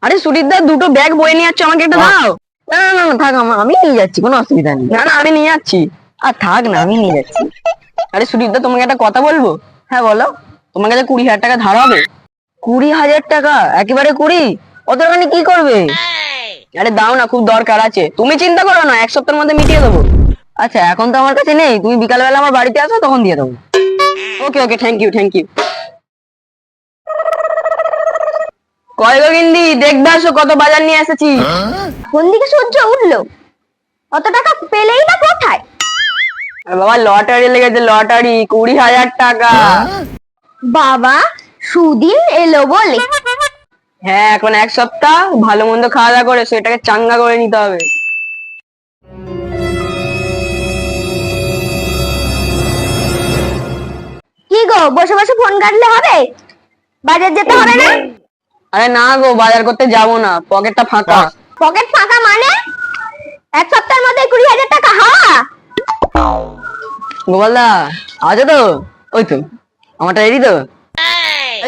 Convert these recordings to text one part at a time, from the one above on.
আরে সুদীপদা, দুটো ব্যাগ বয়ে নিয়ে যাচ্ছ, আমাকে একটা দাও। না না না না, থাক, আমি নিয়ে যাচ্ছি, কোনো অসুবিধা নেই। না না, আমি নিয়ে যাচ্ছি। আর থাক না, আমি নিয়ে যাচ্ছি। আরে সুদীপদা, তোমাকে একটা কথা বলবো। হ্যাঁ বলো। তোমার কাছে 20,000 টাকা ধার হবে? 20,000 টাকা? একেবারে 20? অত টাকা নিয়ে কি করবে? আরে দাও না, খুব দরকার আছে। তুমি চিন্তা করো না, 1 সপ্তাহের মধ্যে মিটিয়ে দেবো। আচ্ছা, এখন তো আমার কাছে নেই, তুমি বিকালবেলা আমার বাড়িতে আসো, তখন দিয়ে দেবো। ওকে ওকে, থ্যাংক ইউ থ্যাংক ইউ। কয় গো গিন্নি, দেখবে আসো কত বাজার নিয়ে এসেছি। কোন দিকে সূর্য উঠলো? অত টাকা পেলেই না কোথায়? আরে বাবা, লটারি লেগেছে, লটারি, 20,000 টাকা। বাবা, সুদিন এলো বলে? হ্যাঁ, এখন 1 সপ্তাহ ভালো মন্দ খাওয়া দাওয়া করে সেটাকে চাঙ্গা করে নিতে হবে। কি গো, বসে বসে ফোন কাটলে হবে? বাজার যেতে হবে না? আরে না গো, বাজার করতে যাবো না, পকেটটা ফাঁকা। পকেট ফাঁকা মানে? 1 সপ্তাহের মধ্যে 20,000 টাকা হাওয়া? গোপালদা, আছো তো? ওই তো, আমারটা রেডি তো?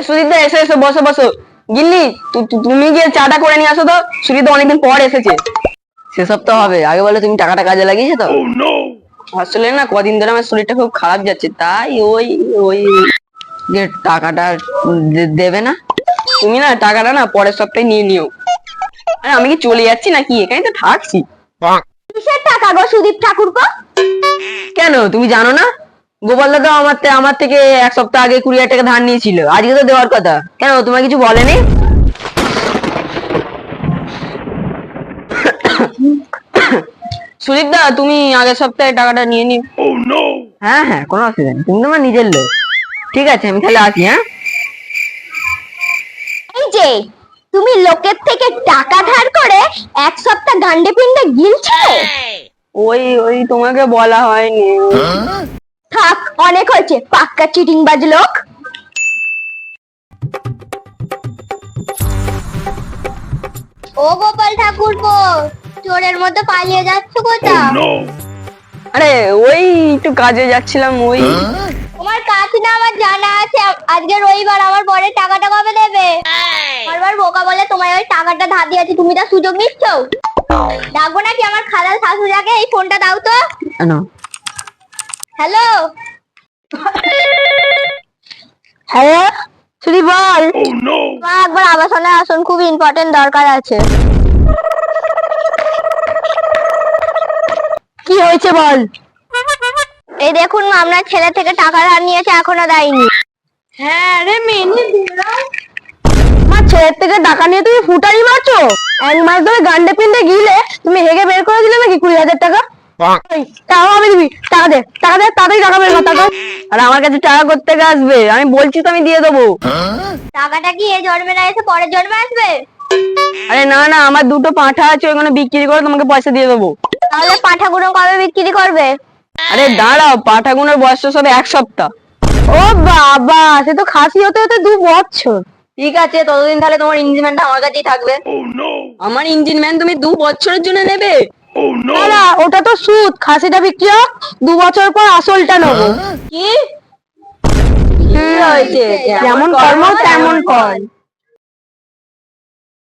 সুদীপদা, এসো এসো, বসো বসো। গিন্নি, তুমি গিয়ে চাটা করে নিয়ে আসো তো। সুদীপদা অনেকদিন পর এসেছে। সেসব তো হবে, আগে বলে তুমি টাকাটা কাজে লাগিয়েছো তো? আসলে না, কদিন ধরে আমার শরীরটা খুব খারাপ যাচ্ছে, তাই ওই ওই যে টাকাটা দেবে না? তুমি না টাকাটা না পরের সপ্তাহে নিয়ে নিও। আরে আমি কি চলে যাচ্ছি নাকি, এখানে তো থাকছি। কিসের টাকা গো সুদীপ ঠাকুরপো? কেন, তুমি জানো না? গোপালদা তো আমার থেকে 1 সপ্তাহ আগে 20,000 টাকা ধার নিয়েছিল, আজকে তো দেওয়ার কথা। কেন, তোমার কিছু বলেনি? সুদীপদা, তুমি আগের সপ্তাহে টাকাটা নিয়ে নিও। হ্যাঁ হ্যাঁ, কোনো অসুবিধা নেই, তুমি তো আমার নিজের লোক। ঠিক আছে, আমি তাহলে আসি। হ্যাঁ, এই যে, তুমি লোকের থেকে টাকা ধার করে 1 সপ্তাহ গান্ডে পিন্ডে গিলছিলে? ওই ওই তোমাকে বলা হয়নি। থাক, অনেক হয়েছে, পাক্কা চিটিংবাজ লোক। ও গোপাল ঠাকুরপো, চোরের মতো পালিয়ে যাচ্ছ কোথাও? আরে ওই একটু কাজে যাচ্ছিলাম, ওই। তোমার কাজ না আমার জানা আছে। আজকে রবিবার, আমার বরের টাকাটা কবে দেবে? বারবার বোকা বলে তোমায় ওই টাকাটা ধার দিয়েছি, তুমি তার সুযোগ নিচ্ছ। ডাকবো নাকি আমার খালার শাশুড়াকে? এই ফোনটা দাও তো। কেন? হ্যালো হ্যালো, সুদীপ বল। মা, একবার আবাসনে আসুন, খুব ইম্পর্টেন্ট দরকার আছে। কি হয়েছে বল। এই দেখুন মা, আপনার ছেলে থেকে টাকা ধার নিয়েছে, এখনো দেয়নি। হ্যাঁ রে মেনি, আমার ছেলের থেকে টাকা নিয়ে তুমি ফুটারি মারছো? 1 মাস ধরে গান্ডে পিন্ডে গিলে তুমি হেগে বের করে দিলে নাকি 20,000 টাকা? টাকা আমি দিবি, টাকা দে টাকা দে, তাড়াতাড়ি টাকা বের কর, টাকা। আর আমার কাছে টাকা করতে আসবে, আমি বলছি তো, আমি দিয়ে দেবো। টাকাটা কি এ জন্মে না এসে পরের জন্মে আসবে? আরে না না, আমার দুটো পাঁঠা আছে, ওইখানে বিক্রি করে তোমাকে পয়সা দিয়ে দেবো। তাহলে পাঠাগুলো কবে বিক্রি করবে? আরে দাঁড়াও, পাঠাগুনোর বয়স তো সবে 1 সপ্তাহ। ও বাবা, সে তো খাসি হতে হতে 2 বছর। ঠিক আছে, ততদিন তাহলে তোমার ইঞ্জিন ম্যানটা আমার কাছেই থাকবে। আমার ইঞ্জিন ম্যান তুমি 2 বছরের জন্য নেবে? না, ওটা তো সুদ, খাসিটা বিক্রি হোক, 2 বছর পর আসলটা নেবো। কি হয়েছে? যেমন কর্ম তেমন ফল।